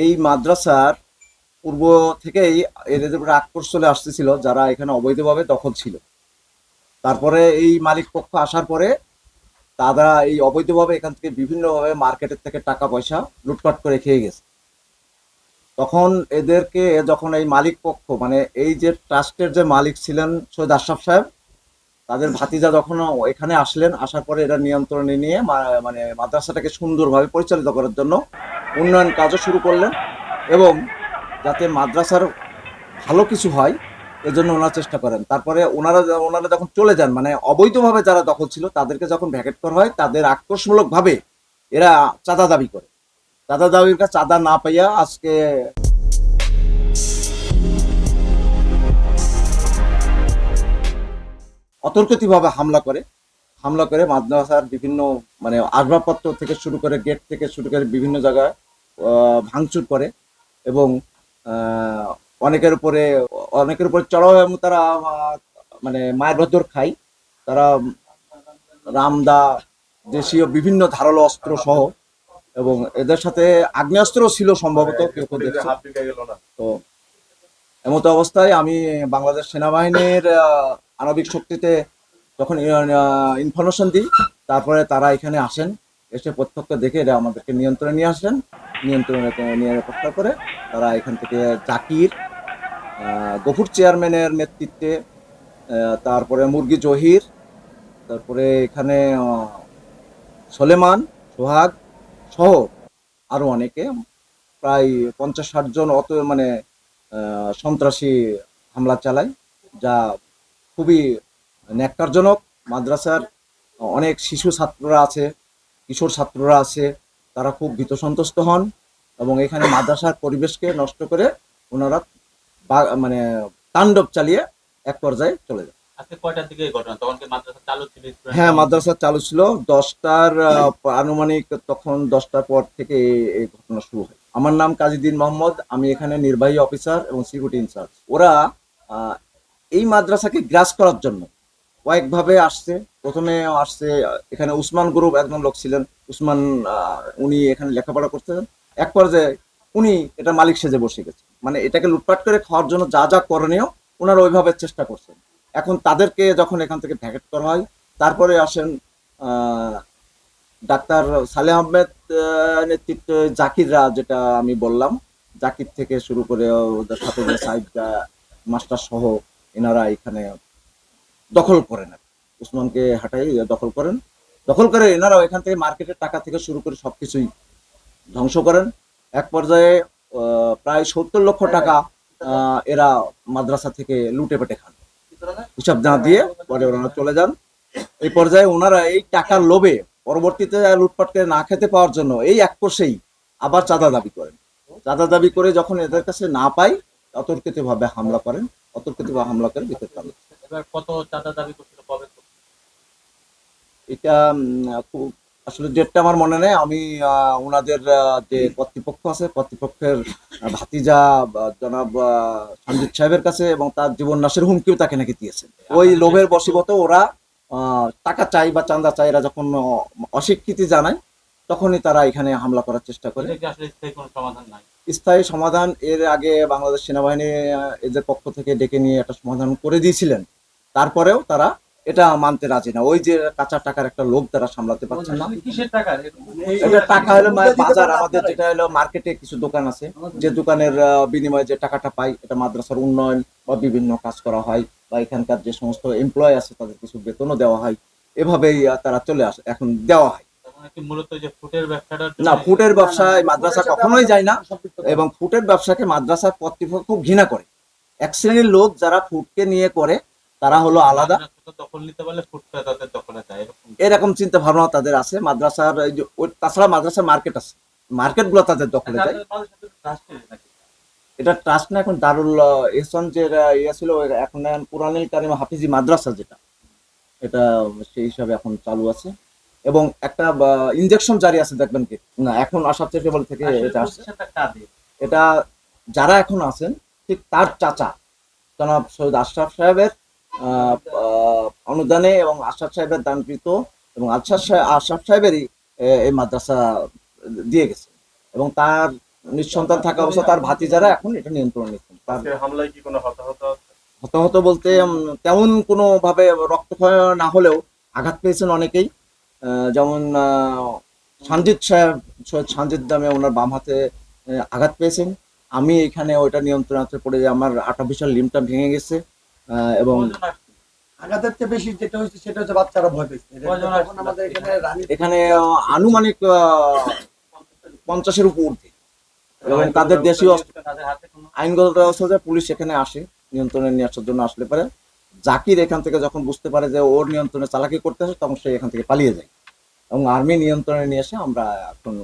এই মাদ্রাসার পূর্ব থেকেই এদের উপরে আক্রোশ চলে আসতেছিল যারা এখানে অবৈধভাবে দখল ছিল। তারপরে এই মালিক পক্ষ আসার পরে তারা এই অবৈধভাবে এখান থেকে বিভিন্নভাবে মার্কেটের থেকে টাকা পয়সা লুটপাট করে খেয়ে গেছে। তখন এদেরকে যখন এই মালিক পক্ষ মানে এই যে ট্রাস্টের যে মালিক ছিলেন সৈয়দ আশরাফ সাহেব, তাদের ভাতিজা যখন এখানে আসলেন, আসার পরে এটা নিয়ন্ত্রণে নিয়ে মানে মাদ্রাসাটাকে সুন্দরভাবে পরিচালিত করার জন্য উন্নয়ন কাজও শুরু করলেন এবং যাতে মাদ্রাসার ভালো কিছু হয় এজন্য ওনারা চেষ্টা করেন। তারপরে ওনারা ওনারা যখন চলে যান, মানে অবৈধভাবে যারা দখল ছিল তাদেরকে যখন ভ্যাকেট করা হয়, তাদের আক্রোশমূলকভাবে এরা চাঁদা দাবি করে। চাঁদা দাবির কাছে চাঁদা না পাইয়া আজকে অতর্কিতভাবে হামলা করে মাদ্রাসার বিভিন্ন মানে আসবাবপত্র থেকে শুরু করে গেট থেকে শুরু করে বিভিন্ন জায়গায় ভাঙচুর করে এবং আহ, অনেকের উপরে চড়াও এবং তারা মানে মায়ের ভদ্র খায়। তারা রামদা, দেশীয় বিভিন্ন ধারালো অস্ত্র সহ, এবং এদের সাথে আগ্নেয়াস্ত্র ছিল সম্ভবত, কেউ কেউ দেখছে। তো এমতো অবস্থায় আমি বাংলাদেশ সেনাবাহিনীর আণবিক শক্তিতে যখন ইনফরমেশন দিই, তারপরে তারা এখানে আসেন, এসে প্রত্যক্ষ দেখে এরা আমাদেরকে নিয়ন্ত্রণে নিয়ে আসেন। নিয়ন্ত্রণে নিয়ে রক্ষা করে তারা এখান থেকে জাকির, গফুর চেয়ারম্যানের নেতৃত্বে, তারপরে মুরগি জহির, তারপরে এখানে সলেমান, সোহাগ সহ আরো অনেকে, প্রায় 50-60 জন মানে সন্ত্রাসী হামলা চালায়, যা খুবই ন্যাক্কারজনক। মাদ্রাসার অনেক শিশু ছাত্ররা আছে, কিশোর ছাত্ররা আছে, তারা খুব ভীত সন্ত্রস্ত হন এবং এখানে মাদ্রাসার পরিবেশকে নষ্ট করে ওনারা মানে তাণ্ডব চালিয়ে এক পর্যায়ে চলে যায়। আজকে কয়টার দিকে এই ঘটনা? তখন কি মাদ্রাসা চালু ছিল? হ্যাঁ, মাদ্রাসা চালু ছিল 10টার আনুমানিক, তখন 10টার পর থেকে এই ঘটনা শুরু হয়। আমার নাম কাজীদ্দিন মোহাম্মদ, আমি এখানে নির্বাহী অফিসার এবং সিকিউরিটি ইনচার্জ। ওরা আহ, এই মাদ্রাসাকে গ্রাস করার জন্য কয়েকভাবে আসছে। প্রথমে আসছে এখানে উসমান গ্রুপ একজন লোক ছিলেন, উসমান, উনি এখানে লেখাপড়া করতেন। এক পর্যায়ে উনি এটা মালিক সেজে বসে গেছে, মানে এটাকে লুটপাট করে খাওয়ার জন্য যা যা করণীয় ওনারা ওইভাবে চেষ্টা করছেন। এখন তাদেরকে যখন এখান থেকে ভ্যাকেট করা হয়, তারপরে আসেন ডাক্তার সালেহ আহমেদ নেতৃত্বে জাকিররা, যেটা আমি বললাম, জাকির থেকে শুরু করে ওদের সাথে যে সাইড মাস্টার সহ এনারা এখানে দখল করেন, উসমানকে হাঁটাই দখল করে এনারা এখান থেকে মার্কেটের টাকা থেকে শুরু করে সবকিছুই ধ্বংস করেন। এক পর্যায়ে প্রায় 70 লক্ষ টাকা এরা মাদ্রাসা থেকে লুটে পেটে খান, হিসাব না দিয়ে পরে ওনারা চলে যান। এই পর্যায়ে ওনারা এই টাকার লোভে পরবর্তীতে লুটপাট করে না খেতে পাওয়ার জন্য এই এক কোষেই আবার চাঁদা দাবি করেন। চাঁদা দাবি করে যখন এদের কাছে না পাই, অতর্কিতভাবে হামলা করেন, হামলা করে ভিতর চালু। এবার কত চাঁদা দাবি করছিল, কবে করছিল? এটা খুব আসলে ডেটটা আমার মনে নেই। আমি ওনাদের যে কর্তৃপক্ষ আছে, কর্তৃপক্ষের ভাতিজা জনাব সঞ্জিত সাহেবের কাছে এবং তার জীবন নাশের হুমকিও তাকে নাকি দিয়েছে। ওই লোভের বশীভূত ওরা টাকা চাই বা চাঁদা চাই, এরা যখন অস্বীকৃতি জানায় তখনই তারা এখানে হামলা করার চেষ্টা করে। এটা কি আসলে স্থায়ী কোনো সমাধান নাই? স্থায়ী সমাধান এর আগে বাংলাদেশ সেনাবাহিনী এদের পক্ষ থেকে ডেকে নিয়ে একটা সমাধান করে দিয়েছিলেন, তারপরেও তারা এটা মানতে রাজি না। ওই যে কাঁচা টাকার একটা লোভ তারা সামলাতে পারছেন না। কিসের টাকা? এটা টাকা হলো বাজার, আমাদের যেটা হলো মার্কেটে কিছু দোকান আছে, যে দোকানের বিনিময়ে যে টাকাটা পাই, এটা মাদ্রাসার উন্নয়ন বা বিভিন্ন কাজ করা হয়, বা এখানকার যে সমস্ত এমপ্লয় আছে তাদের কিছু বেতনও দেওয়া হয়, এভাবেই তারা চলে আসে, এখন দেওয়া হয়। মূলত যে ফুটের ব্যবসাটা না, ফুটের ব্যবসায় মাদ্রাসা কখনোই যায় না, এবং ফুটের ব্যবসাকে মাদ্রাসার কর্তৃপক্ষ খুব ঘৃণা করে। এক শ্রেণীর লোক যারা ফুটকে নিয়ে করে, তারা হলো আলাদা, দখল নিতে পারলে ফুটটা তাদের দখলে যায়, এরকম চিন্তা ভাবনা তাদের আছে। মাদ্রাসার এই যে তাছাড়া মাদ্রাসার মার্কেট আছে, মার্কেট গুলো তাদের দখলে যায়। এটা ট্রাস্ট না, এখন দারুল ইহসান যে ইয়ে ছিল, এখন কুরআনুল কারীম হাফিজি মাদ্রাসা যেটা, এটা সেই হিসাবে এখন চালু আছে। এবং একটা ইনজেকশন জারি আছে, দেখবেন কি না, এখন আসার টেবল থেকে এটা আসছে। এটা যারা এখন আছেন ঠিক তার চাচা জনাব সৈয়দ আশরাফ সাহেবের অনুদানে এবং আশরাফ সাহেবের দানকৃত, এবং আশরাফ সাহেবেরই এই মাদ্রাসা দিয়ে গেছে, এবং তার নিঃসন্তান থাকা অবস্থা তার ভাতিজারা এখন এটা নিয়ন্ত্রণ নিচ্ছেন। তার আজকের হামলায় কি কোনো হতাহত আছে? হতাহত বলতে তেমন কোনো ভাবে রক্তক্ষয় না হলেও আঘাত পেয়েছেন অনেকেই। যেমন সঞ্জিত সাহেব, সৈয়দ সঞ্জিত নামে ওনার বাম হাতে আঘাত পেয়েছেন। আমি এখানে ওইটা নিয়ন্ত্রণাতে পড়ে আমার আর্টিফিশিয়াল লিম্বটা ভেঙে গেছে এবং কজন আসছে? আঘাতের চেয়ে বেশি যেটা হচ্ছে সেটা হচ্ছে বাচ্চারা ভয় পেয়েছে। কজন তখন আসছিল? আমাদের এখানে রানী এখানে আনুমানিক 50-এর উপর ঊর্ধ্বে এবং তাদের দেশীয় তাদের হাতে কোনো আইনগত ব্যবস্থা যে পুলিশ এখানে আসে নিয়ন্ত্রণে নিয়ে আসার জন্য। আসলে পরে জাকির এখান থেকে যখন বুঝতে পারে যে ওর নিয়ন্ত্রণে চালাকি করতে আসে তখন সে এখান থেকে পালিয়ে যায় এবং আর্মি নিয়ন্ত্রণে নিয়ে এসে আমরা এখন